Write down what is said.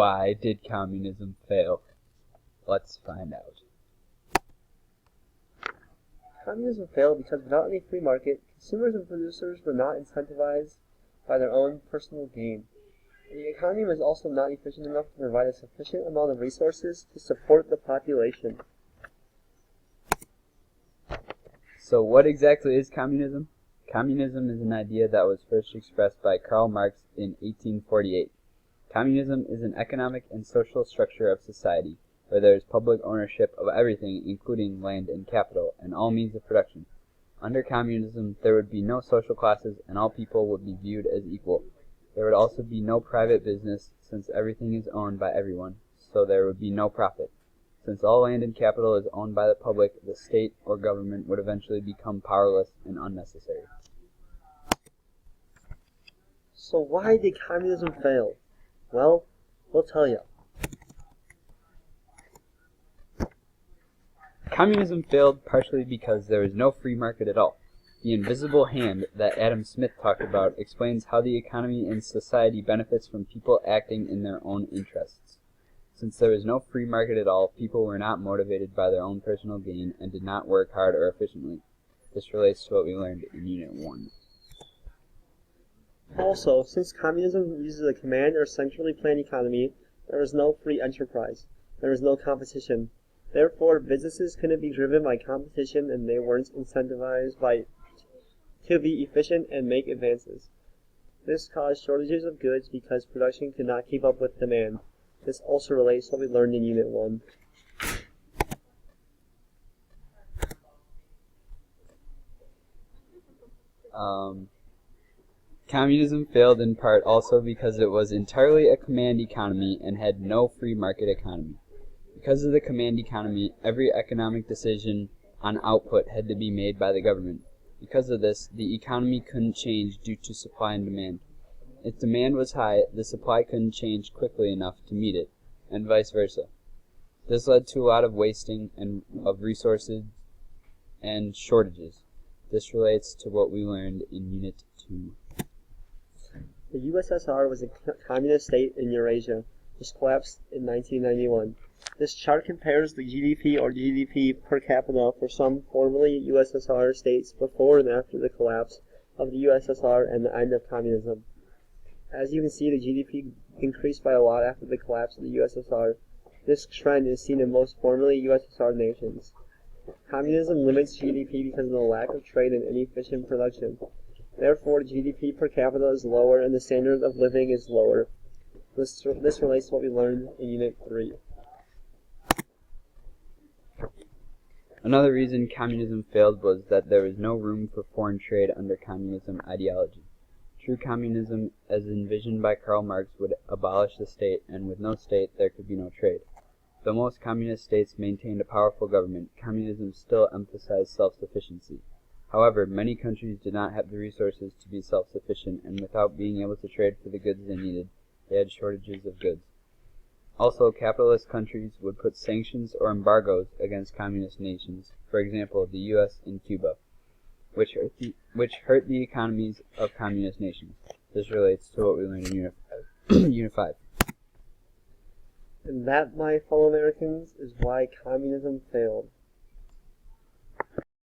Why did communism fail? Let's find out. Communism failed because without any free market, consumers and producers were not incentivized by their own personal gain. The economy was also not efficient enough to provide a sufficient amount of resources to support the population. So what exactly is communism? Communism is an idea that was first expressed by Karl Marx in 1848. Communism is an economic and social structure of society where there is public ownership of everything, including land and capital, and all means of production. Under communism, there would be no social classes, and all people would be viewed as equal. There would also be no private business, since everything is owned by everyone, so there would be no profit. Since all land and capital is owned by the public, the state or government would eventually become powerless and unnecessary. So why did communism fail? Well, we'll tell you. Communism failed partially because there is no free market at all. The invisible hand that Adam Smith talked about explains how the economy and society benefits from people acting in their own interests. Since there is no free market at all, people were not motivated by their own personal gain and did not work hard or efficiently. This relates to what we learned in Unit 1. Also, since communism uses a command or centrally planned economy, there was no free enterprise. There was no competition. Therefore, businesses couldn't be driven by competition and they weren't incentivized to be efficient and make advances. This caused shortages of goods because production could not keep up with demand. This also relates to what we learned in Unit 1. Communism failed in part also because it was entirely a command economy and had no free market economy. Because of the command economy, every economic decision on output had to be made by the government. Because of this, the economy couldn't change due to supply and demand. If demand was high, the supply couldn't change quickly enough to meet it, and vice versa. This led to a lot of wasting of resources and shortages. This relates to what we learned in Unit 2. The USSR was a communist state in Eurasia, which collapsed in 1991. This chart compares the GDP or GDP per capita for some formerly USSR states before and after the collapse of the USSR and the end of communism. As you can see, the GDP increased by a lot after the collapse of the USSR. This trend is seen in most formerly USSR nations. Communism limits GDP because of the lack of trade and inefficient production. Therefore, GDP per capita is lower and the standard of living is lower. This relates to what we learned in Unit 3. Another reason communism failed was that there was no room for foreign trade under communism ideology. True communism, as envisioned by Karl Marx, would abolish the state, and with no state, there could be no trade. Though most communist states maintained a powerful government, communism still emphasized self-sufficiency. However, many countries did not have the resources to be self-sufficient, and without being able to trade for the goods they needed, they had shortages of goods. Also, capitalist countries would put sanctions or embargoes against communist nations, for example, the U.S. and Cuba, which hurt the economies of communist nations. This relates to what we learned in Unit 5. And that, my fellow Americans, is why communism failed.